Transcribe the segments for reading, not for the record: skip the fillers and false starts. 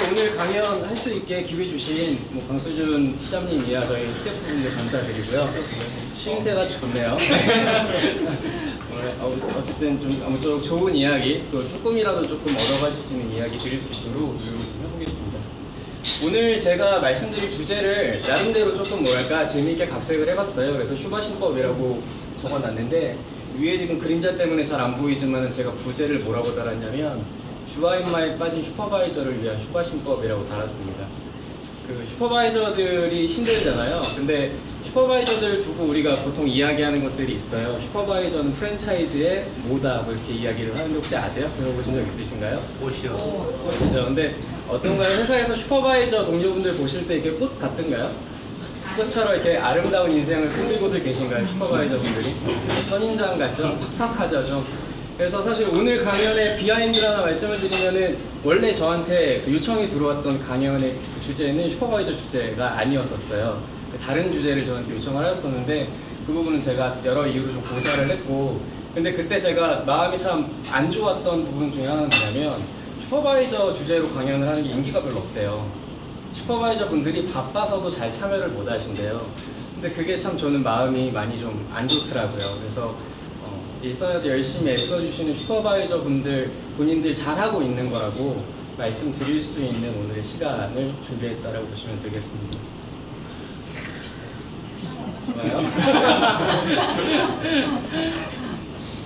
오늘 강연 할 수 있게 기회 주신 강수준 시장님 이하 저희 스태프분들 감사드리고요. 시임새가 좋네요. 오늘 어쨌든 좀 아무쪼록 좋은 이야기 또 조금이라도 조금 얻어가실 수 있는 이야기 드릴 수 있도록 노력을 좀 해보겠습니다. 오늘 제가 말씀드릴 주제를 나름대로 조금 뭐랄까 재미있게 각색을 해봤어요. 그래서 슈바신법이라고 적어놨는데 위에 지금 그림자 때문에 잘 안 보이지만 제가 부제를 뭐라고 달았냐면 주화인마에 빠진 슈퍼바이저를 위한 슈바신법이라고 달았습니다. 그 슈퍼바이저들이 힘들잖아요. 근데 슈퍼바이저들 두고 우리가 보통 이야기하는 것들이 있어요. 슈퍼바이저는 프랜차이즈의 뭐다 뭐 이렇게 이야기를 하는데 혹시 아세요? 들어보신 적 있으신가요? 꽃이요. 꽃이죠. 근데 어떤가요? 회사에서 슈퍼바이저 동료분들 보실 때 이게 꽃 같던가요? 꽃처럼 이렇게 아름다운 인생을 꾸미고들 계신가요? 슈퍼바이저 분들이? 선인장 같죠? 팍팍하죠 좀. 그래서 사실 오늘 강연의 비하인드를 하나 말씀을 드리면은 원래 저한테 그 요청이 들어왔던 강연의 그 주제는 슈퍼바이저 주제가 아니었었어요. 다른 주제를 저한테 요청을 하셨었는데 그 부분은 제가 여러 이유로 좀 고사를 했고, 근데 그때 제가 마음이 참 안 좋았던 부분 중에 하나는 뭐냐면 슈퍼바이저 주제로 강연을 하는 게 인기가 별로 없대요. 슈퍼바이저 분들이 바빠서도 잘 참여를 못 하신대요. 근데 그게 참 저는 마음이 많이 좀 안 좋더라고요. 그래서 일선에서 열심히 애써주시는 슈퍼바이저 분들 본인들 잘하고 있는 거라고 말씀드릴 수 있는 오늘의 시간을 준비했다라고 보시면 되겠습니다. 좋아요?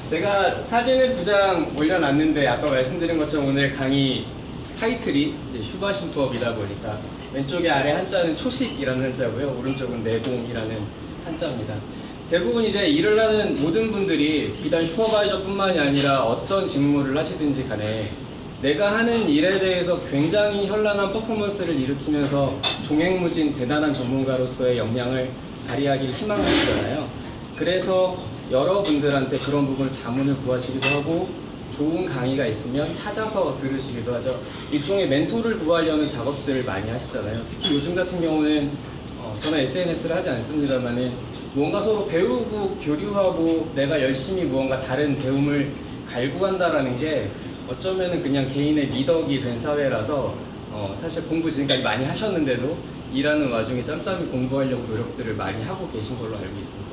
제가 사진을 2장 올려놨는데 아까 말씀드린 것처럼 오늘 강의 타이틀이 슈바신법이다 보니까 왼쪽에 아래 한자는 초식이라는 한자고요, 오른쪽은 내공이라는 한자입니다. 대부분 이제 일을 하는 모든 분들이 비단 슈퍼바이저뿐만이 아니라 어떤 직무를 하시든지 간에 내가 하는 일에 대해서 굉장히 현란한 퍼포먼스를 일으키면서 종횡무진 대단한 전문가로서의 역량을 발휘하길 희망하시잖아요. 그래서 여러분들한테 그런 부분을 자문을 구하시기도 하고 좋은 강의가 있으면 찾아서 들으시기도 하죠. 일종의 멘토를 구하려는 작업들을 많이 하시잖아요. 특히 요즘 같은 경우는 저는 SNS를 하지 않습니다만은 무언가 서로 배우고 교류하고 내가 열심히 무언가 다른 배움을 갈구한다라는 게 어쩌면은 그냥 개인의 미덕이 된 사회라서 사실 공부 지금까지 많이 하셨는데도 일하는 와중에 짬짬이 공부하려고 노력들을 많이 하고 계신 걸로 알고 있습니다.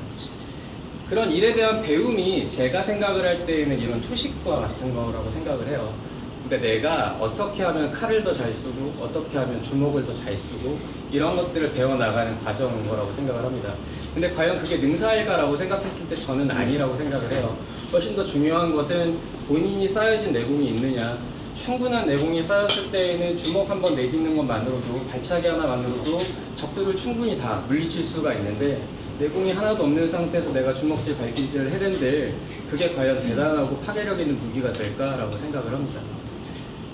그런 일에 대한 배움이 제가 생각을 할 때에는 이런 초식과 같은 거라고 생각을 해요. 그러니까 내가 어떻게 하면 칼을 더 잘 쓰고 어떻게 하면 주먹을 더 잘 쓰고 이런 것들을 배워나가는 과정인 거라고 생각을 합니다. 근데 과연 그게 능사일까라고 생각했을 때 저는 아니라고 생각을 해요. 훨씬 더 중요한 것은 본인이 쌓여진 내공이 있느냐, 충분한 내공이 쌓였을 때에는 주먹 한번 내딛는 것만으로도, 발차기 하나만으로도 적들을 충분히 다 물리칠 수가 있는데 내공이 하나도 없는 상태에서 내가 주먹질 발길질을 해댄들 그게 과연 대단하고 파괴력 있는 무기가 될까라고 생각을 합니다.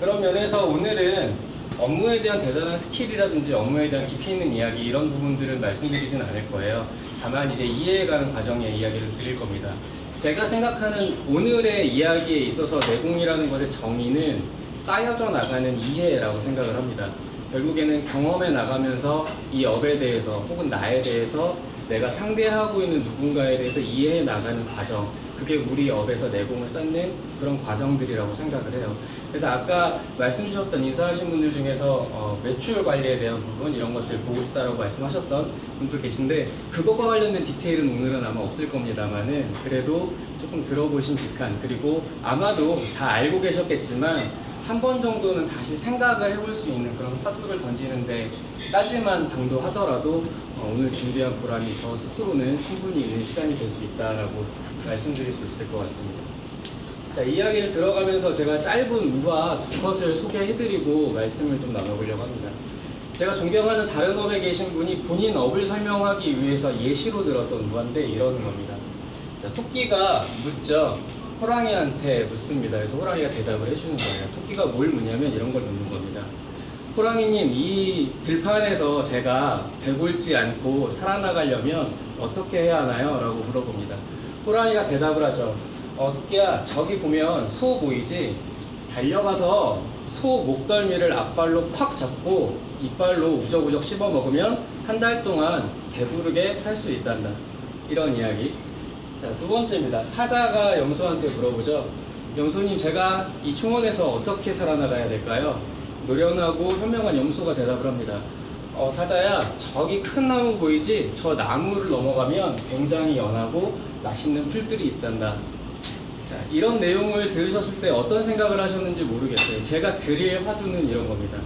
그런 면에서 오늘은 업무에 대한 대단한 스킬이라든지 업무에 대한 깊이 있는 이야기 이런 부분들은 말씀드리진 않을 거예요. 다만 이제 이해해가는 과정의 이야기를 드릴 겁니다. 제가 생각하는 오늘의 이야기에 있어서 내공이라는 것의 정의는 쌓여져 나가는 이해라고 생각을 합니다. 결국에는 경험해 나가면서 이 업에 대해서 혹은 나에 대해서 내가 상대하고 있는 누군가에 대해서 이해해 나가는 과정, 그게 우리 업에서 내공을 쌓는 그런 과정들이라고 생각을 해요. 그래서 아까 말씀 주셨던 인사하신 분들 중에서 매출 관리에 대한 부분 이런 것들 보고 싶다라고 말씀하셨던 분들 계신데 그것과 관련된 디테일은 오늘은 아마 없을 겁니다만은 그래도 조금 들어보심직한, 그리고 아마도 다 알고 계셨겠지만 한 번 정도는 다시 생각을 해볼 수 있는 그런 화두를 던지는데 까지만 당도하더라도 오늘 준비한 보람이 저 스스로는 충분히 있는 시간이 될 수 있다라고 말씀드릴 수 있을 것 같습니다. 자, 이야기를 들어가면서 제가 짧은 우화 두 컷을 소개해드리고 말씀을 좀 나눠보려고 합니다. 제가 존경하는 다른 업에 계신 분이 본인 업을 설명하기 위해서 예시로 들었던 우화인데 이러는 겁니다. 자, 토끼가 묻죠. 호랑이한테 묻습니다. 그래서 호랑이가 대답을 해주는 거예요. 토끼가 뭘 묻냐면 이런 걸 묻는 겁니다. 호랑이님, 이 들판에서 제가 배골지 않고 살아나가려면 어떻게 해야 하나요? 라고 물어봅니다. 호랑이가 대답을 하죠. 토끼야, 저기 보면 소 보이지? 달려가서 소 목덜미를 앞발로 콱 잡고 이빨로 우적우적 씹어 먹으면 한 달 동안 배부르게 살 수 있단다. 이런 이야기. 자, 두 번째입니다. 사자가 염소한테 물어보죠. 염소님, 제가 이 충원에서 어떻게 살아나가야 될까요? 노련하고 현명한 염소가 대답을 합니다. 사자야, 저기 큰 나무 보이지? 저 나무를 넘어가면 굉장히 연하고 맛있는 풀들이 있단다. 자, 이런 내용을 들으셨을 때 어떤 생각을 하셨는지 모르겠어요. 제가 드릴 화두는 이런 겁니다.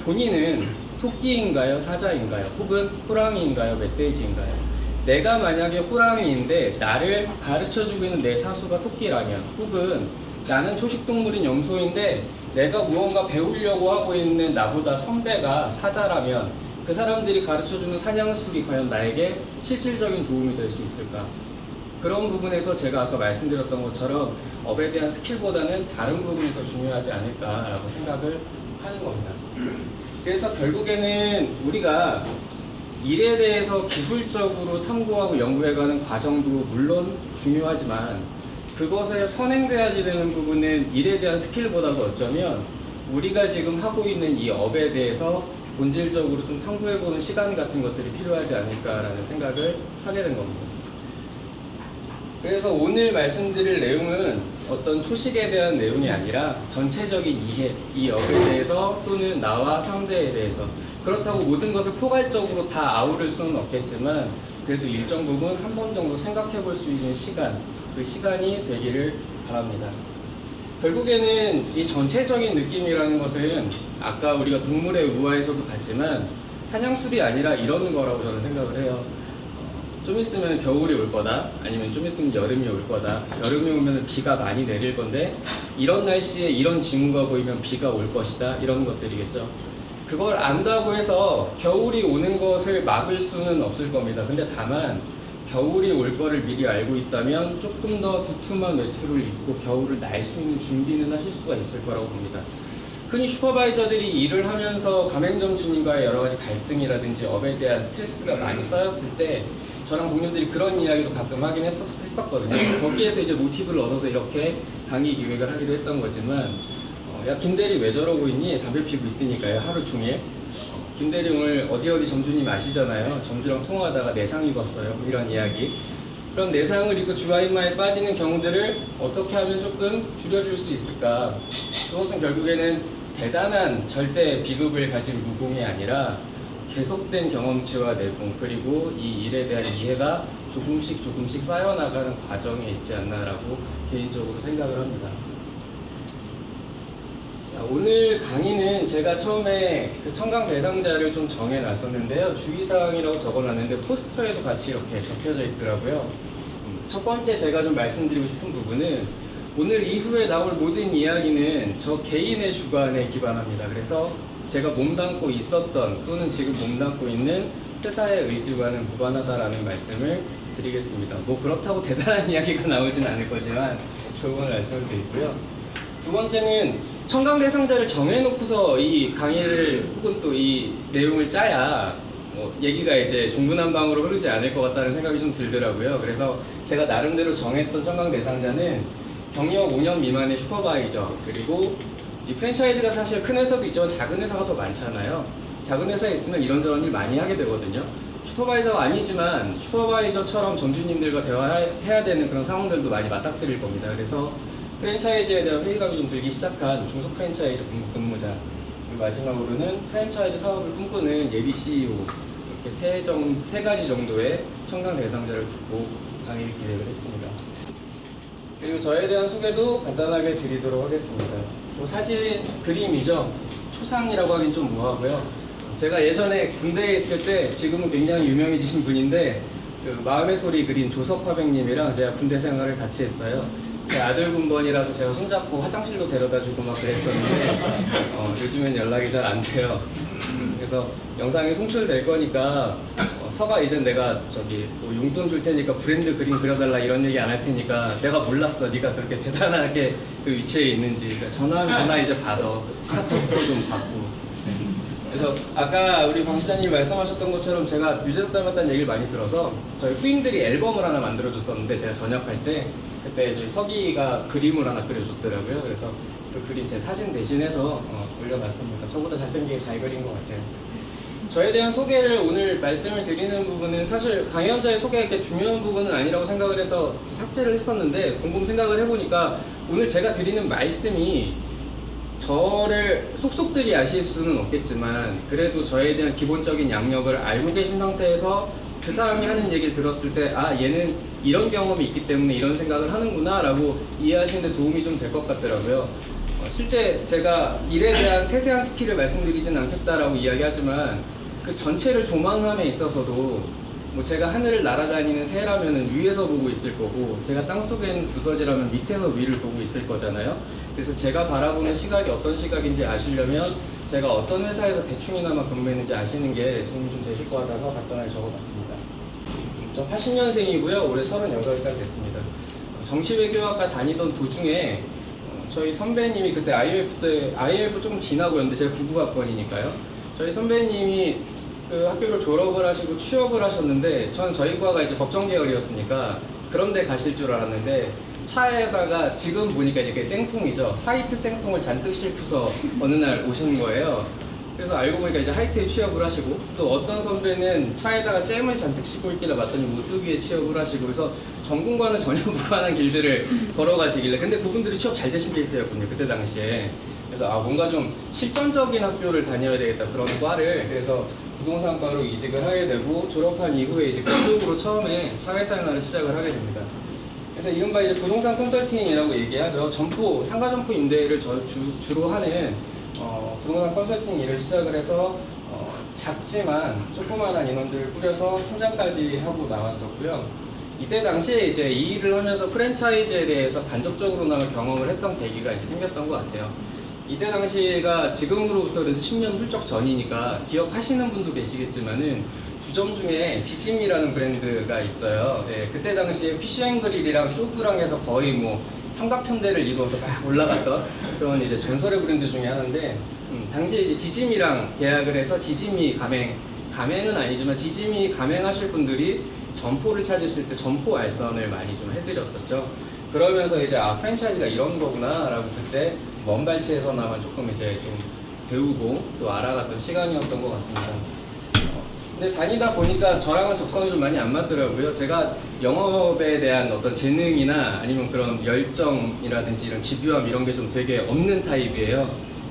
본인은 토끼인가요? 사자인가요? 혹은 호랑이인가요? 멧돼지인가요? 내가 만약에 호랑이인데 나를 가르쳐주고 있는 내 사수가 토끼라면, 혹은 나는 초식동물인 염소인데 내가 무언가 배우려고 하고 있는 나보다 선배가 사자라면 그 사람들이 가르쳐주는 사냥술이 과연 나에게 실질적인 도움이 될 수 있을까? 그런 부분에서 제가 아까 말씀드렸던 것처럼 업에 대한 스킬보다는 다른 부분이 더 중요하지 않을까라고 생각을 하는 겁니다. 그래서 결국에는 우리가 일에 대해서 기술적으로 탐구하고 연구해가는 과정도 물론 중요하지만 그것에 선행돼야지 되는 부분은 일에 대한 스킬보다도 어쩌면 우리가 지금 하고 있는 이 업에 대해서 본질적으로 좀 탐구해보는 시간 같은 것들이 필요하지 않을까라는 생각을 하게 된 겁니다. 그래서 오늘 말씀드릴 내용은 어떤 초식에 대한 내용이 아니라 전체적인 이해, 이 업에 대해서 또는 나와 상대에 대해서, 그렇다고 모든 것을 포괄적으로 다 아우를 수는 없겠지만 그래도 일정 부분 한 번 정도 생각해 볼 수 있는 시간, 그 시간이 되기를 바랍니다. 결국에는 이 전체적인 느낌이라는 것은 아까 우리가 동물의 우화에서도 봤지만 사냥술이 아니라 이런 거라고 저는 생각을 해요. 좀 있으면 겨울이 올 거다, 아니면 좀 있으면 여름이 올 거다. 여름이 오면 비가 많이 내릴 건데 이런 날씨에 이런 징후가 보이면 비가 올 것이다, 이런 것들이겠죠. 그걸 안다고 해서 겨울이 오는 것을 막을 수는 없을 겁니다. 근데 다만 겨울이 올 거를 미리 알고 있다면 조금 더 두툼한 외투를 입고 겨울을 날 수 있는 준비는 하실 수가 있을 거라고 봅니다. 흔히 슈퍼바이저들이 일을 하면서 가맹점주님과의 여러 가지 갈등이라든지 업에 대한 스트레스가 많이 쌓였을 때 저랑 동료들이 그런 이야기도 가끔 하긴 했었거든요. 거기에서 이제 모티브를 얻어서 이렇게 강의 기획을 하기도 했던 거지만 야, 김대리 왜 저러고 있니? 담배 피고 있으니까요, 하루 종일. 김대리 오늘 어디 점주님 아시잖아요. 점주랑 통화하다가 내상 입었어요, 이런 이야기. 그런 내상을 입고 주아인마에 빠지는 경우들을 어떻게 하면 조금 줄여줄 수 있을까? 그것은 결국에는 대단한 절대 비급을 가진 무공이 아니라 계속된 경험치와 내공, 그리고 이 일에 대한 이해가 조금씩 쌓여나가는 과정에 있지 않나라고 개인적으로 생각을 합니다. 자, 오늘 강의는 제가 처음에 그 청강 대상자를 좀 정해놨었는데요. 주의사항이라고 적어놨는데 포스터에도 같이 이렇게 적혀져 있더라고요. 첫 번째 제가 좀 말씀드리고 싶은 부분은 오늘 이후에 나올 모든 이야기는 저 개인의 주관에 기반합니다. 그래서 제가 몸담고 있었던 또는 지금 몸담고 있는 회사의 의지와는 무관하다라는 말씀을 드리겠습니다. 뭐 그렇다고 대단한 이야기가 나오진 않을 거지만 그 부분을 말씀을 드리고요. 두 번째는 청강 대상자를 정해놓고서 이 강의를 혹은 또 이 내용을 짜야 얘기가 이제 중구난방으로 흐르지 않을 것 같다는 생각이 좀 들더라고요. 그래서 제가 나름대로 정했던 청강 대상자는 경력 5년 미만의 슈퍼바이저, 그리고 이 프랜차이즈가 사실 큰 회사도 있지만 작은 회사가 더 많잖아요. 작은 회사에 있으면 이런저런 일 많이 하게 되거든요. 슈퍼바이저가 아니지만 슈퍼바이저처럼 점주님들과 대화해야 되는 그런 상황들도 많이 맞닥뜨릴 겁니다. 그래서 프랜차이즈에 대한 회의감이 좀 들기 시작한 중소 프랜차이즈 근무자, 그리고 마지막으로는 프랜차이즈 사업을 꿈꾸는 예비 CEO, 이렇게 세 가지 정도의 청강 대상자를 두고 강의를 기획을 했습니다. 그리고 저에 대한 소개도 간단하게 드리도록 하겠습니다. 사진 그림이죠. 초상이라고 하긴 좀 뭐하고요. 제가 예전에 군대에 있을 때, 지금은 굉장히 유명해지신 분인데 그 마음의 소리 그린 조석 화백님이랑 제가 군대 생활을 같이 했어요. 제 아들 군번이라서 제가 손잡고 화장실도 데려다주고 막 그랬었는데 요즘엔 연락이 잘 안 돼요. 그래서 영상이 송출될 거니까 서가 이젠 내가 뭐 용돈 줄 테니까 브랜드 그림 그려달라 이런 얘기 안 할 테니까 내가 몰랐어, 네가 그렇게 대단하게 그 위치에 있는지. 그러니까 전화 이제 받아, 카톡도 좀 받고. 그래서 아까 우리 방 시장님이 말씀하셨던 것처럼 제가 유재석 닮았다는 얘기를 많이 들어서 저희 후임들이 앨범을 하나 만들어줬었는데, 제가 전역할 때 그때 저희 석이가 그림을 하나 그려줬더라고요. 그래서 그 그림 제 사진 대신해서 올려놨습니다. 저보다 잘생기게 잘 그린 것 같아요. 저에 대한 소개를 오늘 말씀을 드리는 부분은 사실 강의원자의 소개가 이렇게 중요한 부분은 아니라고 생각을 해서 삭제를 했었는데, 곰곰 생각을 해보니까 오늘 제가 드리는 말씀이 저를 속속들이 아실 수는 없겠지만 그래도 저에 대한 기본적인 양력을 알고 계신 상태에서 그 사람이 하는 얘기를 들었을 때 아 얘는 이런 경험이 있기 때문에 이런 생각을 하는구나 라고 이해하시는 데 도움이 좀 될 것 같더라고요. 실제 제가 일에 대한 세세한 스킬을 말씀드리진 않겠다라고 이야기하지만 그 전체를 조망함에 있어서도 뭐 제가 하늘을 날아다니는 새라면은 위에서 보고 있을 거고 제가 땅속에 있는 두더지라면 밑에서 위를 보고 있을 거잖아요. 그래서 제가 바라보는 시각이 어떤 시각인지 아시려면 제가 어떤 회사에서 대충이나마 근무했는지 아시는 게 도움이 좀 되실 것 같아서 간단하게 적어봤습니다. 저 80년생이고요. 올해 38살 됐습니다. 정치외교학과 다니던 도중에 저희 선배님이 그때 IF 조금 지나고였는데 제가 99학번이니까요. 저희 선배님이 그 학교를 졸업을 하시고 취업을 하셨는데 저는 저희 과가 이제 법정 계열이었으니까 그런 데 가실 줄 알았는데 차에다가 지금 보니까 이제 그 생통이죠. 하이트 생통을 잔뜩 싣고서 어느 날 오신 거예요. 그래서 알고 보니까 이제 하이트에 취업을 하시고 또 어떤 선배는 차에다가 잼을 잔뜩 싣고 있길래 봤더니 오뚜기에 취업을 하시고 그래서 전공과는 전혀 무관한 길들을 걸어가시길래 근데 그분들이 취업 잘 되신 케이스였군요. 그때 당시에. 그래서 아 뭔가 좀 실전적인 학교를 다녀야 되겠다 그런 과를 그래서 부동산과로 이직을 하게 되고 졸업한 이후에 이제 그쪽으로 처음에 사회생활을 시작을 하게 됩니다. 그래서 이른바 이제 부동산 컨설팅이라고 얘기하죠. 점포, 상가 점포 임대를 주로 하는 부동산 컨설팅 일을 시작을 해서 작지만 조그마한 인원들을 꾸려서 팀장까지 하고 나왔었고요. 이때 당시에 이제 이 일을 하면서 프랜차이즈에 대해서 간접적으로나마 경험을 했던 계기가 이제 생겼던 것 같아요. 이때 당시가 지금으로부터 10년 훌쩍 전이니까 기억하시는 분도 계시겠지만은 주점 중에 지짐이라는 브랜드가 있어요. 네, 그때 당시에 피쉬앤그릴이랑 쇼프랑 해서 거의 뭐 삼각편대를 이루어서 막 올라갔던 그런 이제 전설의 브랜드 중에 하나인데 당시에 이제 지짐이랑 계약을 해서 지짐이 가맹은 아니지만 지짐이 가맹하실 분들이 점포를 찾으실 때 점포 알선을 많이 좀 해드렸었죠. 그러면서 이제 아 프랜차이즈가 이런 거구나 라고 그때 먼 발치에서나마 조금 이제 좀 배우고 또 알아갔던 시간이었던 것 같습니다. 근데 다니다 보니까 저랑은 적성이 좀 많이 안 맞더라고요. 제가 영업에 대한 어떤 재능이나 아니면 그런 열정이라든지 이런 집요함 이런 게 좀 되게 없는 타입이에요.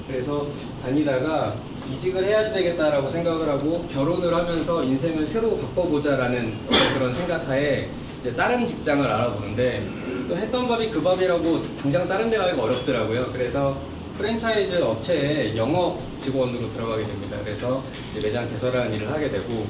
그래서 다니다가 이직을 해야 되겠다라고 생각을 하고 결혼을 하면서 인생을 새로 바꿔보자라는 그런 생각하에 이제 다른 직장을 알아보는데 또 했던 밥이 그 밥이라고 당장 다른 데 가기가 어렵더라고요. 그래서 프랜차이즈 업체에 영업 직원으로 들어가게 됩니다. 그래서 이제 매장 개설하는 일을 하게 되고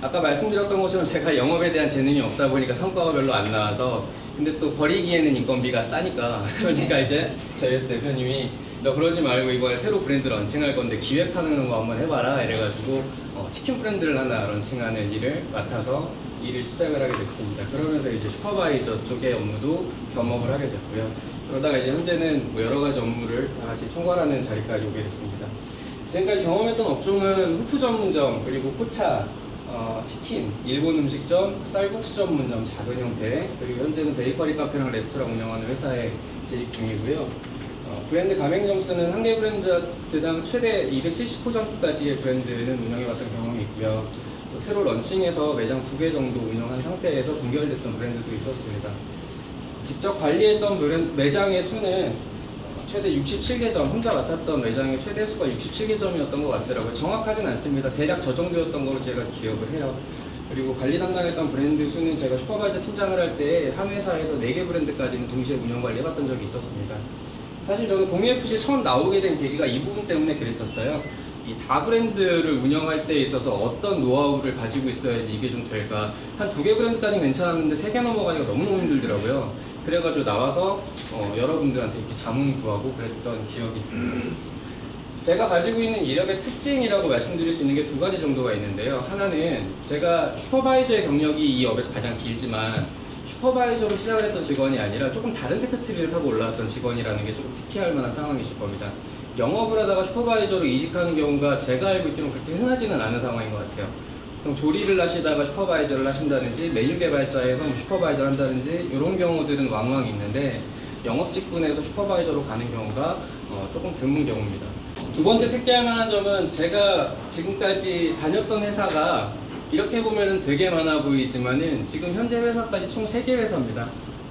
아까 말씀드렸던 것처럼 제가 영업에 대한 재능이 없다 보니까 성과가 별로 안 나와서 근데 또 버리기에는 인건비가 싸니까 그러니까 이제 저희 회사 대표님이 너 그러지 말고 이번에 새로 브랜드 런칭할 건데 기획하는 거 한번 해봐라 이래가지고 치킨 브랜드를 하나 런칭하는 일을 맡아서 일을 시작을 하게 됐습니다. 그러면서 이제 슈퍼바이저 쪽의 업무도 겸업을 하게 됐고요. 그러다가 이제 현재는 뭐 여러 가지 업무를 다 같이 총괄하는 자리까지 오게 됐습니다. 지금까지 경험했던 업종은 호프 전문점, 그리고 포차, 치킨, 일본 음식점, 쌀국수 전문점 작은 형태, 그리고 현재는 베이커리 카페랑 레스토랑 운영하는 회사에 재직 중이고요. 브랜드 가맹점 수는 한 개 브랜드당 최대 270호점까지의 브랜드는 운영해봤던 경험이 있고요. 또 새로 런칭해서 매장 2개 정도 운영한 상태에서 종결됐던 브랜드도 있었습니다. 직접 관리했던 매장의 수는 최대 67개점, 혼자 맡았던 매장의 최대 수가 67개점이었던 것 같더라고요. 정확하진 않습니다. 대략 저 정도였던 걸로 제가 기억을 해요. 그리고 관리 담당했던 브랜드 수는 제가 슈퍼바이저 팀장을 할 때 한 회사에서 4개 브랜드까지는 동시에 운영 관리해봤던 적이 있었습니다. 사실 저는 공유FC 처음 나오게 된 계기가 이 부분 때문에 그랬었어요. 이 다 브랜드를 운영할 때 있어서 어떤 노하우를 가지고 있어야지 이게 좀 될까. 한 2개 브랜드까지는 괜찮았는데 3개 넘어가니까 너무너무 힘들더라고요. 그래가지고 나와서 여러분들한테 이렇게 자문 구하고 그랬던 기억이 있습니다. 제가 가지고 있는 이력의 특징이라고 말씀드릴 수 있는 게 2가지 정도가 있는데요. 하나는 제가 슈퍼바이저의 경력이 이 업에서 가장 길지만 슈퍼바이저로 시작을 했던 직원이 아니라 조금 다른 테크트리를 타고 올라왔던 직원이라는 게 조금 특이할 만한 상황이실 겁니다. 영업을 하다가 슈퍼바이저로 이직하는 경우가 제가 알고 있기로는 그렇게 흔하지는 않은 상황인 것 같아요. 보통 조리를 하시다가 슈퍼바이저를 하신다든지 메뉴 개발자에서 슈퍼바이저를 한다든지 이런 경우들은 왕왕 있는데 영업 직군에서 슈퍼바이저로 가는 경우가 조금 드문 경우입니다. 2번째 특기할 만한 점은 제가 지금까지 다녔던 회사가 이렇게 보면은 되게 많아 보이지만은 지금 현재 회사까지 총 3개 회사입니다.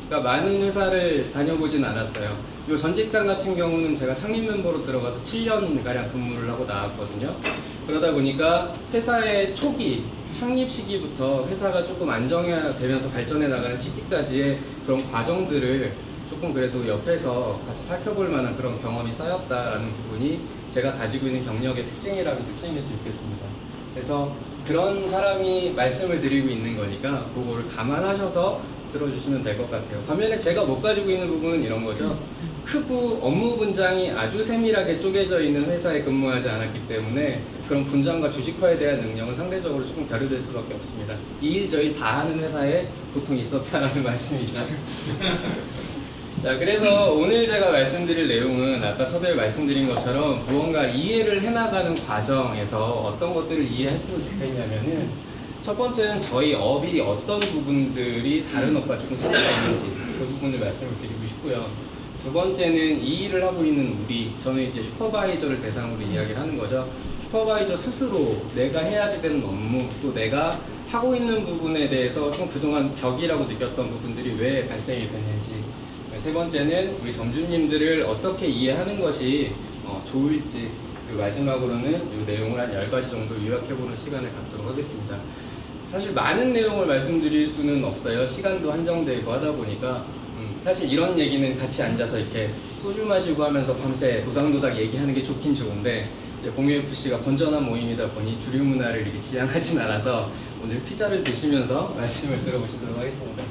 그러니까 많은 회사를 다녀보진 않았어요. 요 전 직장 같은 경우는 제가 창립 멤버로 들어가서 7년가량 근무를 하고 나왔거든요. 그러다 보니까 회사의 초기, 창립 시기부터 회사가 조금 안정되면서 발전해 나가는 시기까지의 그런 과정들을 조금 그래도 옆에서 같이 살펴볼 만한 그런 경험이 쌓였다라는 부분이 제가 가지고 있는 경력의 특징이라면 특징일 수 있겠습니다. 그래서 그런 사람이 말씀을 드리고 있는 거니까 그거를 감안하셔서 들어주시면 될 것 같아요. 반면에 제가 못 가지고 있는 부분은 이런 거죠. 크고 업무 분장이 아주 세밀하게 쪼개져 있는 회사에 근무하지 않았기 때문에 그런 분장과 조직화에 대한 능력은 상대적으로 조금 결여될 수밖에 없습니다. 이 일 저 일 다 하는 회사에 보통 있었다라는 말씀이죠. 자, 그래서 오늘 제가 말씀드릴 내용은 아까 서두에 말씀드린 것처럼 무언가 이해를 해나가는 과정에서 어떤 것들을 이해했으면 좋겠냐면은 첫 번째는 저희 업이 어떤 부분들이 다른 업과 조금 차이가 있는지 그 부분을 말씀을 드리고 싶고요. 두 번째는 이 일을 하고 있는 우리, 저는 이제 슈퍼바이저를 대상으로 이야기를 하는 거죠. 슈퍼바이저 스스로 내가 해야지 되는 업무, 또 내가 하고 있는 부분에 대해서 좀 그동안 벽이라고 느꼈던 부분들이 왜 발생이 됐는지, 세 번째는 우리 점주님들을 어떻게 이해하는 것이 좋을지, 그리고 마지막으로는 이 내용을 한 10가지 정도 요약해보는 시간을 갖도록 하겠습니다. 사실 많은 내용을 말씀드릴 수는 없어요. 시간도 한정되고 하다 보니까 사실 이런 얘기는 같이 앉아서 이렇게 소주 마시고 하면서 밤새 도당도당 얘기하는 게 좋긴 좋은데 이제 공유FC가 건전한 모임이다 보니 주류 문화를 이렇게 지향하진 않아서 오늘 피자를 드시면서 말씀을 들어보시도록 하겠습니다.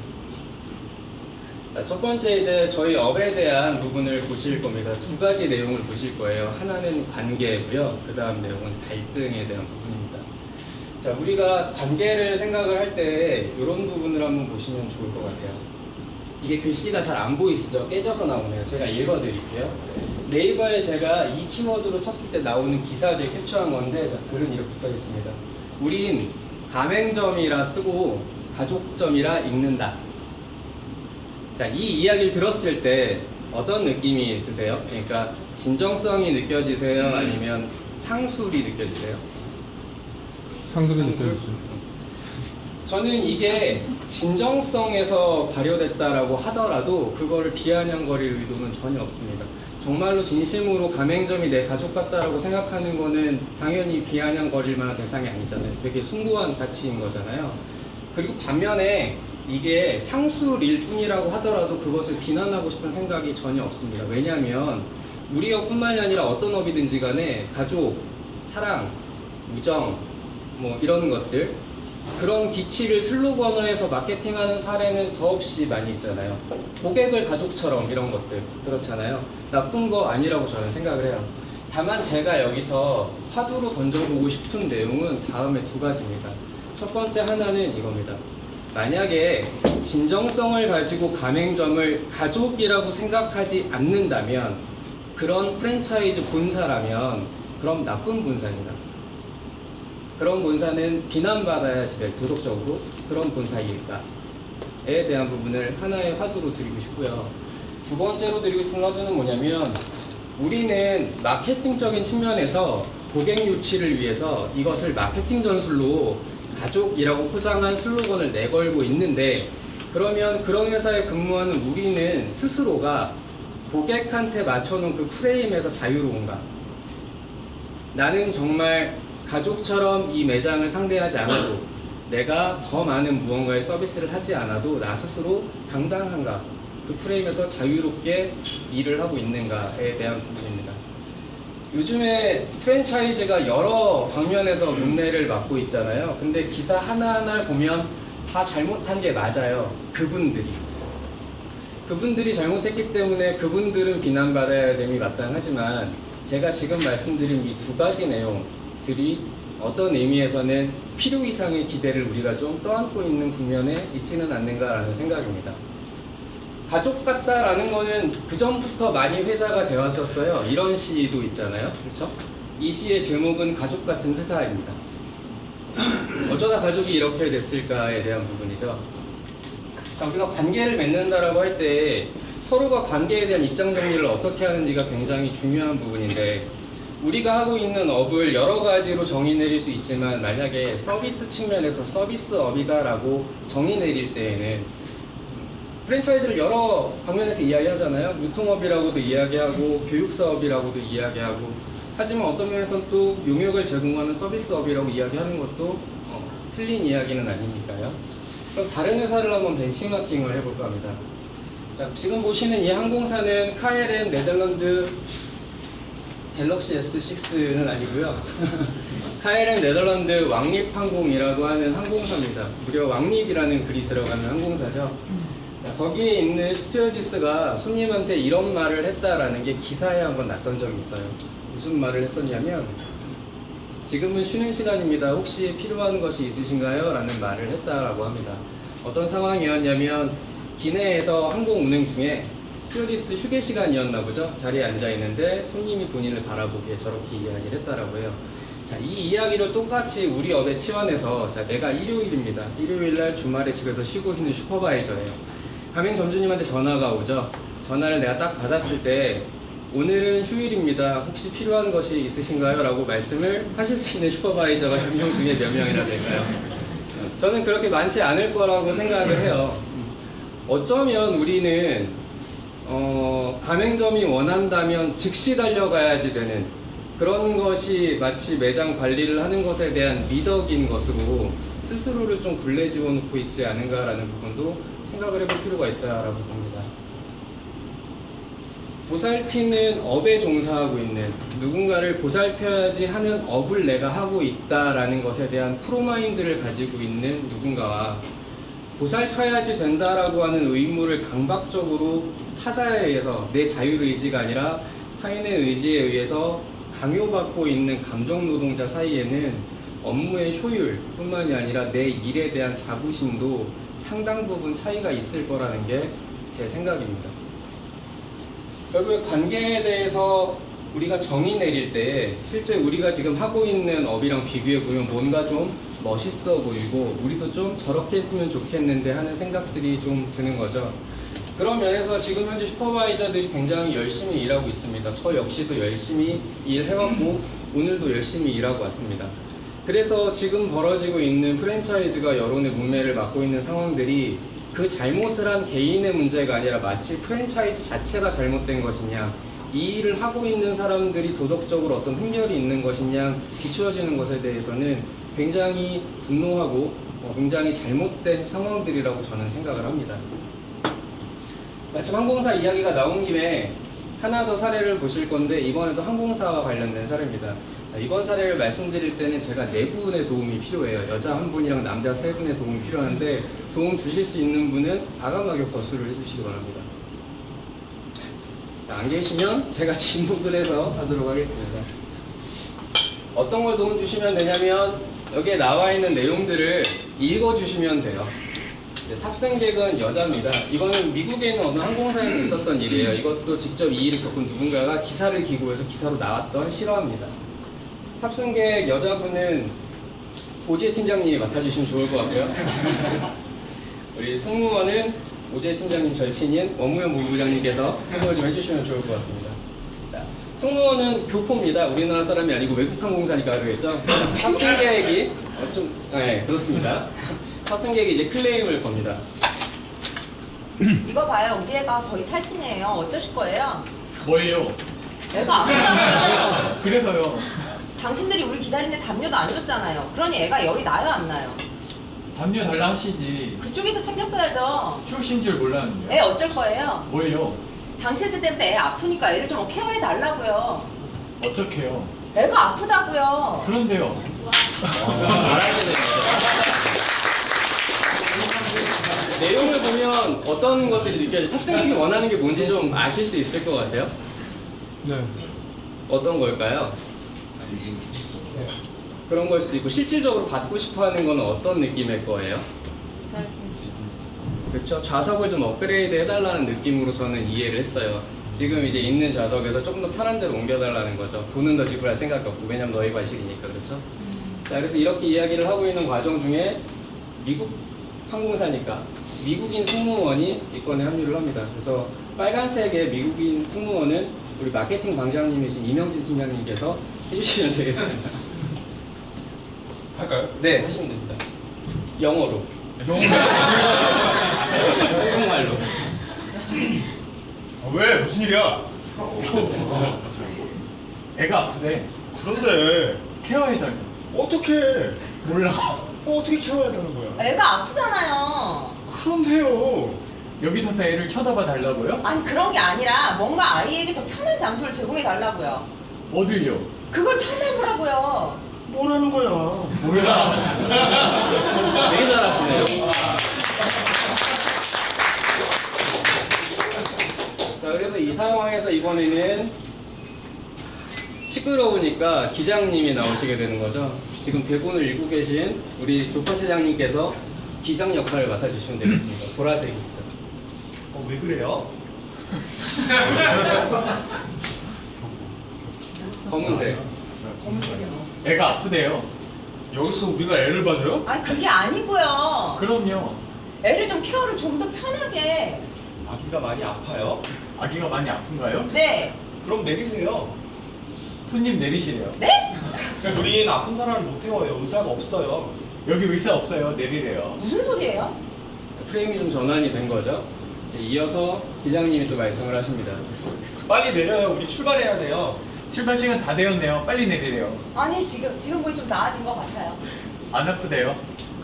자, 첫 번째 이제 저희 업에 대한 부분을 보실 겁니다. 두 가지 내용을 보실 거예요. 하나는 관계고요. 그 다음 내용은 갈등에 대한 부분입니다. 자, 우리가 관계를 생각을 할 때 이런 부분을 한번 보시면 좋을 것 같아요. 이게 글씨가 잘 안 보이시죠? 깨져서 나오네요. 제가 읽어드릴게요. 네이버에 제가 이 키워드로 쳤을 때 나오는 기사들 캡처한 건데, 자, 글은 이렇게 써 있습니다. 우린 가맹점이라 쓰고 가족점이라 읽는다. 자, 이 이야기를 들었을 때 어떤 느낌이 드세요? 그러니까 진정성이 느껴지세요? 아니면 상술이 느껴지세요? 상술이 느껴지죠. 저는 이게 진정성에서 발효됐다라고 하더라도 그거를 비아냥거릴 의도는 전혀 없습니다. 정말로 진심으로 가맹점이 내 가족 같다라고 생각하는 거는 당연히 비아냥거릴 만한 대상이 아니잖아요. 되게 숭고한 가치인 거잖아요. 그리고 반면에 이게 상술일 뿐이라고 하더라도 그것을 비난하고 싶은 생각이 전혀 없습니다. 왜냐하면 우리 업뿐만이 아니라 어떤 업이든지 간에 가족, 사랑, 우정, 뭐 이런 것들, 그런 기치를 슬로건화해서 마케팅하는 사례는 더없이 많이 있잖아요. 고객을 가족처럼, 이런 것들 그렇잖아요. 나쁜 거 아니라고 저는 생각을 해요. 다만 제가 여기서 화두로 던져보고 싶은 내용은 다음에 두 가지입니다. 첫 번째 하나는 이겁니다. 만약에 진정성을 가지고 가맹점을 가족이라고 생각하지 않는다면, 그런 프랜차이즈 본사라면 그럼 나쁜 본사입니다. 그런 본사는 비난받아야지 될, 도덕적으로 그런 본사일까에 대한 부분을 하나의 화두로 드리고 싶고요. 두 번째로 드리고 싶은 화두는 뭐냐면, 우리는 마케팅적인 측면에서 고객 유치를 위해서 이것을 마케팅 전술로 가족이라고 포장한 슬로건을 내걸고 있는데, 그러면 그런 회사에 근무하는 우리는 스스로가 고객한테 맞춰놓은 그 프레임에서 자유로운가? 나는 정말 가족처럼 이 매장을 상대하지 않아도, 내가 더 많은 무언가의 서비스를 하지 않아도 나 스스로 당당한가? 그 프레임에서 자유롭게 일을 하고 있는가에 대한 부분입니다. 요즘에 프랜차이즈가 여러 방면에서 문매를 맡고 있잖아요. 근데 기사 하나하나 보면 다 잘못한 게 맞아요. 그분들이 잘못했기 때문에 그분들은 비난받아야 됨이 마땅하지만, 제가 지금 말씀드린 이 두 가지 내용들이 어떤 의미에서는 필요 이상의 기대를 우리가 좀 떠안고 있는 국면에 있지는 않는가라는 생각입니다. 가족 같다라는 거는 그 전부터 많이 회자가 되어 왔었어요. 이런 시도 있잖아요. 그렇죠? 이 시의 제목은 가족 같은 회사입니다. 어쩌다 가족이 이렇게 됐을까에 대한 부분이죠. 자, 우리가 관계를 맺는다라고 할 때 서로가 관계에 대한 입장 정리를 어떻게 하는지가 굉장히 중요한 부분인데, 우리가 하고 있는 업을 여러 가지로 정의 내릴 수 있지만, 만약에 서비스 측면에서 서비스업이다라고 정의 내릴 때에는 프랜차이즈를 여러 방면에서 이야기하잖아요. 유통업이라고도 이야기하고 교육사업이라고도 이야기하고 하지만 어떤 면에서는 또 용역을 제공하는 서비스업이라고 이야기하는 것도 틀린 이야기는 아니니까요. 그럼 다른 회사를 한번 벤치마킹을 해볼까 합니다. 자, 지금 보시는 이 항공사는 KLM 네덜란드 갤럭시 S6는 아니고요. KLM 네덜란드 왕립항공이라고 하는 항공사입니다. 무려 왕립이라는 글이 들어가는 항공사죠. 자, 거기에 있는 스튜어디스가 손님한테 이런 말을 했다라는 게 기사에 한번 났던 적이 있어요. 무슨 말을 했었냐면 지금은 쉬는 시간입니다. 혹시 필요한 것이 있으신가요? 라는 말을 했다라고 합니다. 어떤 상황이었냐면 기내에서 항공 운행 중에 스튜어디스 휴게 시간이었나 보죠. 자리에 앉아 있는데 손님이 본인을 바라보기에 저렇게 이야기를 했다라고 해요. 자, 이 이야기를 똑같이 우리 업에 치환해서 자, 내가 일요일입니다. 일요일날 주말에 집에서 쉬고 있는 슈퍼바이저예요. 가맹점주님한테 전화가 오죠. 전화를 내가 딱 받았을 때 오늘은 휴일입니다. 혹시 필요한 것이 있으신가요? 라고 말씀을 하실 수 있는 슈퍼바이저가 몇 명 중에 몇 명이나 될까요? 저는 그렇게 많지 않을 거라고 생각을 해요. 어쩌면 우리는 가맹점이 원한다면 즉시 달려가야지 되는 그런 것이 마치 매장 관리를 하는 것에 대한 미덕인 것으로 스스로를 좀 굴레지어 놓고 있지 않은가라는 부분도 생각을 해볼 필요가 있다라고 봅니다. 보살피는 업에 종사하고 있는 누군가를 보살펴야지 하는 업을 내가 하고 있다라는 것에 대한 프로마인드를 가지고 있는 누군가와 보살펴야지 된다라고 하는 의무를 강박적으로 타자에 의해서 내 자율의지가 아니라 타인의 의지에 의해서 강요받고 있는 감정노동자 사이에는 업무의 효율뿐만이 아니라 내 일에 대한 자부심도 상당 부분 차이가 있을 거라는 게 제 생각입니다. 결국에 관계에 대해서 우리가 정의 내릴 때 실제 우리가 지금 하고 있는 업이랑 비교해 보면 뭔가 좀 멋있어 보이고 우리도 좀 저렇게 했으면 좋겠는데 하는 생각들이 좀 드는 거죠. 그런 면에서 지금 현재 슈퍼바이저들이 굉장히 열심히 일하고 있습니다. 저 역시도 열심히 일해왔고 오늘도 열심히 일하고 왔습니다. 그래서 지금 벌어지고 있는 프랜차이즈가 여론의 문매를 맡고 있는 상황들이 그 잘못을 한 개인의 문제가 아니라 마치 프랜차이즈 자체가 잘못된 것이냐, 이 일을 하고 있는 사람들이 도덕적으로 어떤 흠결이 있는 것이냐 비추어지는 것에 대해서는 굉장히 분노하고 굉장히 잘못된 상황들이라고 저는 생각을 합니다. 마침 항공사 이야기가 나온 김에 하나 더 사례를 보실 건데 이번에도 항공사와 관련된 사례입니다. 자, 이번 사례를 말씀드릴 때는 제가 네 분의 도움이 필요해요. 여자 한 분이랑 남자 세 분의 도움이 필요한데 도움 주실 수 있는 분은 과감하게 거수를 해주시기 바랍니다. 자, 안 계시면 제가 지목을 해서 하도록 하겠습니다. 어떤 걸 도움 주시면 되냐면 여기에 나와 있는 내용들을 읽어주시면 돼요. 탑승객은 여자입니다. 이거는 미국에 있는 어느 항공사에서 있었던 일이에요. 이것도 직접 이 일을 겪은 누군가가 기사를 기고해서 기사로 나왔던 실화입니다. 탑승객 여자분은 오지혜 팀장님이 맡아주시면 좋을 것 같고요. 우리 승무원은 오지혜 팀장님 절친인 원무현 본부장님께서 설명을 좀 해주시면 좋을 것 같습니다. 자, 승무원은 교포입니다. 우리나라 사람이 아니고 외국 항공사니까 그러겠죠. 탑승객이 네, 그렇습니다. 탑승객이 이제 클레임을 겁니다. 이거 봐요. 우리 애가 거의 탈진이에요. 어쩌실 거예요? 뭘요? 애가 아프다고요. 그래서요. 당신들이 우리 기다리는데 담요도 안 줬잖아요. 그러니 애가 열이 나요, 안 나요? 담요 달라 하시지. 그쪽에서 챙겼어야죠. 추우신 줄 몰랐는데요. 애 어쩔 거예요? 뭘요? 당신들 때문에 애 아프니까 애를 좀 케어해 달라고요. 어떻게요? 애가 아프다고요. 그런데요. 잘하시네요. 내용을 보면 어떤 것들이 느껴져요? 탑승객이 원하는 게 뭔지 좀 아실 수 있을 것 같아요? 네. 어떤 걸까요? 그런 걸 수도 있고 실질적으로 받고 싶어 하는 건 어떤 느낌일 거예요? 그렇죠. 좌석을 좀 업그레이드 해달라는 느낌으로 저는 이해를 했어요. 지금 이제 있는 좌석에서 조금 더 편한 데로 옮겨달라는 거죠. 돈은 더 지불할 생각이 없고 왜냐면 너희 과실이니까. 그렇죠. 자, 그래서 이렇게 이야기를 하고 있는 과정 중에 미국 항공사니까 미국인 승무원이 이 건에 합류를 합니다. 그래서 빨간색의 미국인 승무원은 우리 마케팅 방장님이신 이명진 팀장님께서 해주시면 되겠습니다. 할까요? 네, 하시면 됩니다. 영어로. 영어로. 한국말. 정말로. 왜? 무슨 일이야? 애가 아프대. 그런데 케어해달래. 어떻게? 몰라. 어떻게 케어해야 되는 거야? 애가 아프잖아요. 그런데요. 여기 서서 애를 쳐다봐 달라고요? 아니 그런 게 아니라 뭔가 아이에게 더 편한 장소를 제공해 달라고요. 어딜요? 그걸 찾아보라고요. 뭐라는 거야? 몰라. 되게 잘하시네요. 자, 그래서 이 상황에서 이번에는 시끄러우니까 기장님이 나오시게 되는 거죠. 지금 대본을 읽고 계신 우리 조파체장님께서 기장 역할을 맡아주시면 되겠습니다. 보라색입니다. 왜 그래요? 검은색. 애가 아프대요. 여기서 우리가 애를 봐줘요? 아니 그게 아니고요. 그럼요. 애를 좀 케어를 좀 더 편하게. 아기가 많이 아파요? 아기가 많이 아픈가요? 네. 그럼 내리세요. 손님 내리시래요. 네? 우린 아픈 사람을 못 태워요. 의사가 없어요. 여기 의사 없어요. 내리래요. 무슨 소리예요? 프레임이 좀 전환이 된 거죠. 네, 이어서 기장님이 또 말씀을 하십니다. 빨리 내려요. 우리 출발해야 돼요. 출발 시간 다 되었네요. 빨리 내리래요. 아니 지금 보니 좀 나아진 것 같아요. 안 아프대요.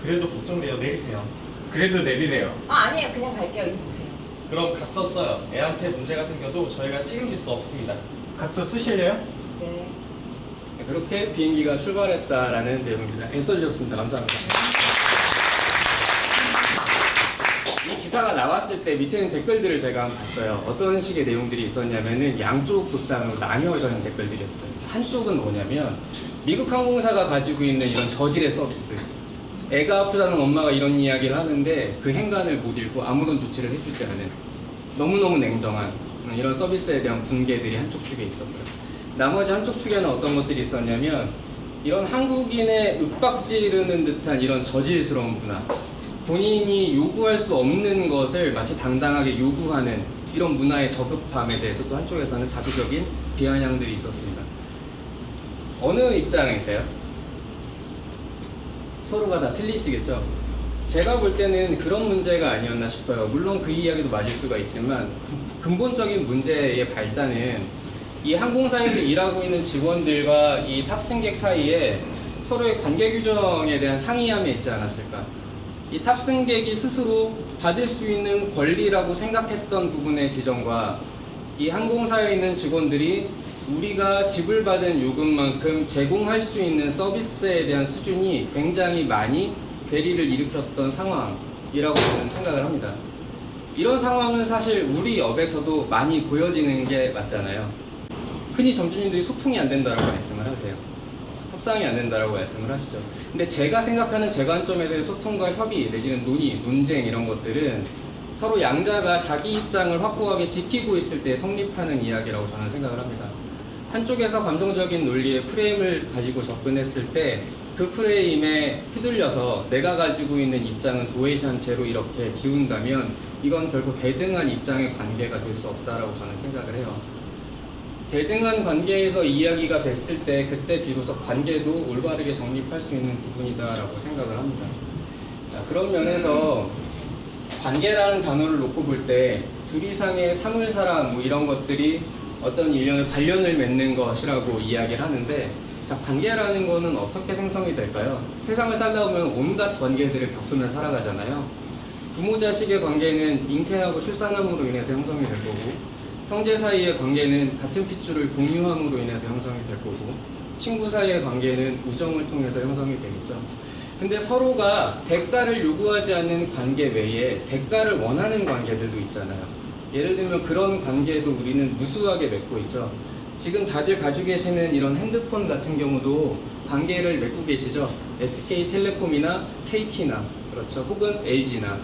그래도 걱정돼요. 내리세요. 그래도 내리래요. 아니에요. 그냥 갈게요. 이리 보세요. 그럼 각서 써요. 애한테 문제가 생겨도 저희가 책임질 수 없습니다. 각서 쓰실래요? 네. 네, 그렇게 비행기가 출발했다라는 내용입니다. 애써주셨습니다. 감사합니다. 이 기사가 나왔을 때 밑에 있는 댓글들을 제가 한번 봤어요. 어떤 식의 내용들이 있었냐면은 양쪽 극단으로 나뉘어져 있는 댓글들이었어요. 한쪽은 뭐냐면 미국 항공사가 가지고 있는 이런 저질의 서비스. 애가 아프다는 엄마가 이런 이야기를 하는데 그 행간을 못 읽고 아무런 조치를 해주지 않은 너무너무 냉정한 이런 서비스에 대한 붕괴들이 한쪽 축에 있었고요. 나머지 한쪽 축에는 어떤 것들이 있었냐면 이런 한국인의 윽박지르는 듯한 이런 저질스러운 문화, 본인이 요구할 수 없는 것을 마치 당당하게 요구하는 이런 문화의 저급함에 대해서 또 한쪽에서는 자극적인 비아냥들이 있었습니다. 어느 입장이세요? 서로가 다 틀리시겠죠? 제가 볼 때는 그런 문제가 아니었나 싶어요. 물론 그 이야기도 맞을 수가 있지만 근본적인 문제의 발단은 이 항공사에서 일하고 있는 직원들과 이 탑승객 사이에 서로의 관계 규정에 대한 상이함이 있지 않았을까? 이 탑승객이 스스로 받을 수 있는 권리라고 생각했던 부분의 지정과 이 항공사에 있는 직원들이 우리가 지불받은 요금만큼 제공할 수 있는 서비스에 대한 수준이 굉장히 많이 괴리를 일으켰던 상황이라고 저는 생각을 합니다. 이런 상황은 사실 우리 업에서도 많이 보여지는 게 맞잖아요. 흔히 점주님들이 소통이 안 된다고 말씀을 하세요. 협상이 안 된다고 말씀을 하시죠. 근데 제가 생각하는 제 관점에서의 소통과 협의 내지는 논의, 논쟁 이런 것들은 서로 양자가 자기 입장을 확고하게 지키고 있을 때 성립하는 이야기라고 저는 생각을 합니다. 한쪽에서 감정적인 논리의 프레임을 가지고 접근했을 때 그 프레임에 휘둘려서 내가 가지고 있는 입장은 도외시한 채로 이렇게 기운다면 이건 결코 대등한 입장의 관계가 될 수 없다라고 저는 생각을 해요. 대등한 관계에서 이야기가 됐을 때 그때 비로소 관계도 올바르게 정립할 수 있는 부분이다라고 생각을 합니다. 자, 그런 면에서 관계라는 단어를 놓고 볼 때 둘 이상의 사물사람 뭐 이런 것들이 어떤 일련의 관련을 맺는 것이라고 이야기를 하는데 자, 관계라는 거는 어떻게 생성이 될까요? 세상을 살다 보면 온갖 관계들을 겪으며 살아가잖아요. 부모 자식의 관계는 잉태하고 출산함으로 인해서 형성이 될 거고 형제 사이의 관계는 같은 핏줄을 공유함으로 인해서 형성이 될 거고 친구 사이의 관계는 우정을 통해서 형성이 되겠죠. 근데 서로가 대가를 요구하지 않는 관계 외에 대가를 원하는 관계들도 있잖아요. 예를 들면 그런 관계도 우리는 무수하게 맺고 있죠. 지금 다들 가지고 계시는 이런 핸드폰 같은 경우도 관계를 맺고 계시죠. SK텔레콤이나 KT나 그렇죠. 혹은 LG나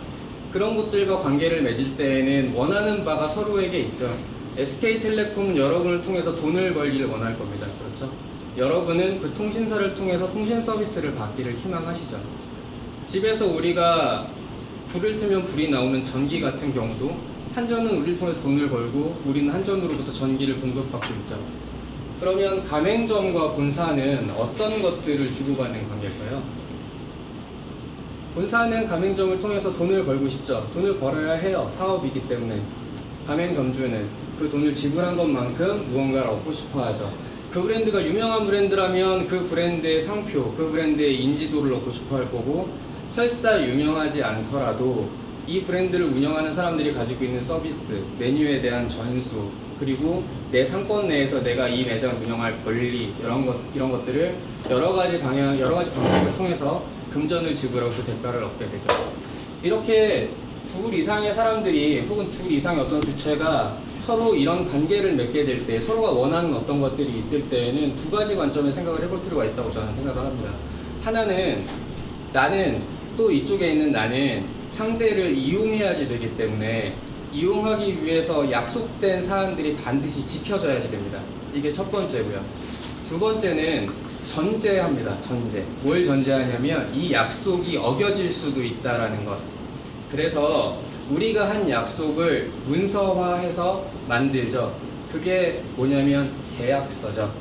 그런 곳들과 관계를 맺을 때에는 원하는 바가 서로에게 있죠. SK텔레콤은 여러분을 통해서 돈을 벌기를 원할 겁니다. 그렇죠? 여러분은 그 통신사를 통해서 통신 서비스를 받기를 희망하시죠. 집에서 우리가 불을 트면 불이 나오는 전기 같은 경우도 한전은 우리를 통해서 돈을 벌고 우리는 한전으로부터 전기를 공급받고 있죠. 그러면 가맹점과 본사는 어떤 것들을 주고받는 관계일까요? 본사는 가맹점을 통해서 돈을 벌고 싶죠. 돈을 벌어야 해요. 사업이기 때문에. 가맹점주는 그 돈을 지불한 것만큼 무언가를 얻고 싶어 하죠. 그 브랜드가 유명한 브랜드라면 그 브랜드의 상표, 그 브랜드의 인지도를 얻고 싶어 할 거고, 설사 유명하지 않더라도 이 브랜드를 운영하는 사람들이 가지고 있는 서비스, 메뉴에 대한 전수, 그리고 내 상권 내에서 내가 이 매장을 운영할 권리, 이런 것들을 여러 가지 방법을 통해서 금전을 지불하고 그 대가를 얻게 되죠. 이렇게 둘 이상의 사람들이 혹은 둘 이상의 어떤 주체가 서로 이런 관계를 맺게 될 때, 서로가 원하는 어떤 것들이 있을 때에는 두 가지 관점의 생각을 해볼 필요가 있다고 저는 생각을 합니다. 하나는 나는, 또 이쪽에 있는 나는 상대를 이용해야지 되기 때문에 이용하기 위해서 약속된 사안들이 반드시 지켜져야지 됩니다. 이게 첫 번째고요. 두 번째는 전제합니다. 전제. 뭘 전제하냐면 이 약속이 어겨질 수도 있다라는 것. 그래서 우리가 한 약속을 문서화해서 만들죠. 그게 뭐냐면 계약서죠.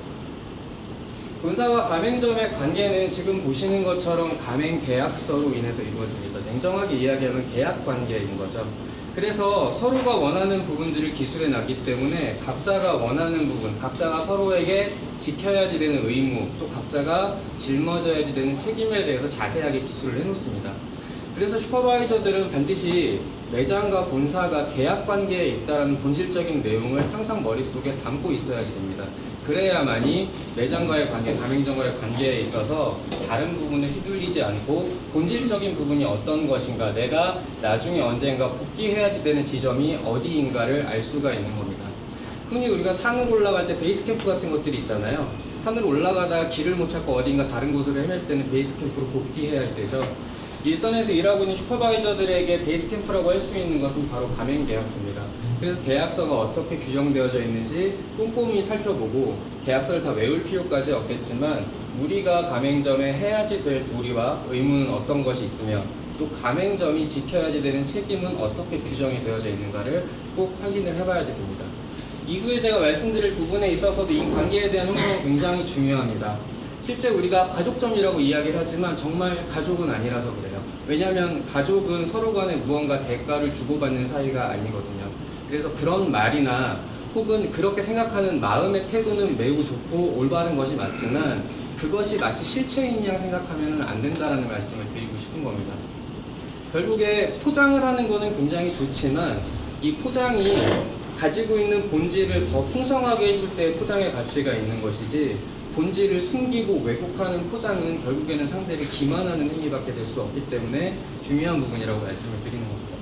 본사와 가맹점의 관계는 지금 보시는 것처럼 가맹 계약서로 인해서 이루어집니다. 냉정하게 이야기하면 계약 관계인 거죠. 그래서 서로가 원하는 부분들을 기술해 놨기 때문에 각자가 원하는 부분, 각자가 서로에게 지켜야지 되는 의무, 또 각자가 짊어져야지 되는 책임에 대해서 자세하게 기술을 해놓습니다. 그래서 슈퍼바이저들은 반드시 매장과 본사가 계약 관계에 있다는 본질적인 내용을 항상 머릿속에 담고 있어야지 됩니다. 그래야만이 매장과의 관계, 가맹점과의 관계에 있어서 다른 부분을 휘둘리지 않고 본질적인 부분이 어떤 것인가, 내가 나중에 언젠가 복귀해야지 되는 지점이 어디인가를 알 수가 있는 겁니다. 흔히 우리가 산으로 올라갈 때 베이스 캠프 같은 것들이 있잖아요. 산으로 올라가다 길을 못 찾고 어딘가 다른 곳으로 헤맬 때는 베이스 캠프로 복귀해야 되죠. 일선에서 일하고 있는 슈퍼바이저들에게 베이스 캠프라고 할 수 있는 것은 바로 가맹 계약서입니다. 그래서 계약서가 어떻게 규정되어져 있는지 꼼꼼히 살펴보고, 계약서를 다 외울 필요까지 없겠지만 우리가 가맹점에 해야지 될 도리와 의무는 어떤 것이 있으며, 또 가맹점이 지켜야지 되는 책임은 어떻게 규정이 되어져 있는가를 꼭 확인을 해봐야지 됩니다. 이후에 제가 말씀드릴 부분에 있어서도 이 관계에 대한 형성은 굉장히 중요합니다. 실제 우리가 가족점이라고 이야기를 하지만 정말 가족은 아니라서 그래요. 왜냐하면 가족은 서로 간에 무언가 대가를 주고받는 사이가 아니거든요. 그래서 그런 말이나 혹은 그렇게 생각하는 마음의 태도는 매우 좋고 올바른 것이 맞지만 그것이 마치 실체인 양 생각하면 안 된다는 말씀을 드리고 싶은 겁니다. 결국에 포장을 하는 거는 굉장히 좋지만 이 포장이 가지고 있는 본질을 더 풍성하게 해줄 때 포장의 가치가 있는 것이지, 본질을 숨기고 왜곡하는 포장은 결국에는 상대를 기만하는 행위밖에 될 수 없기 때문에 중요한 부분이라고 말씀을 드리는 겁니다.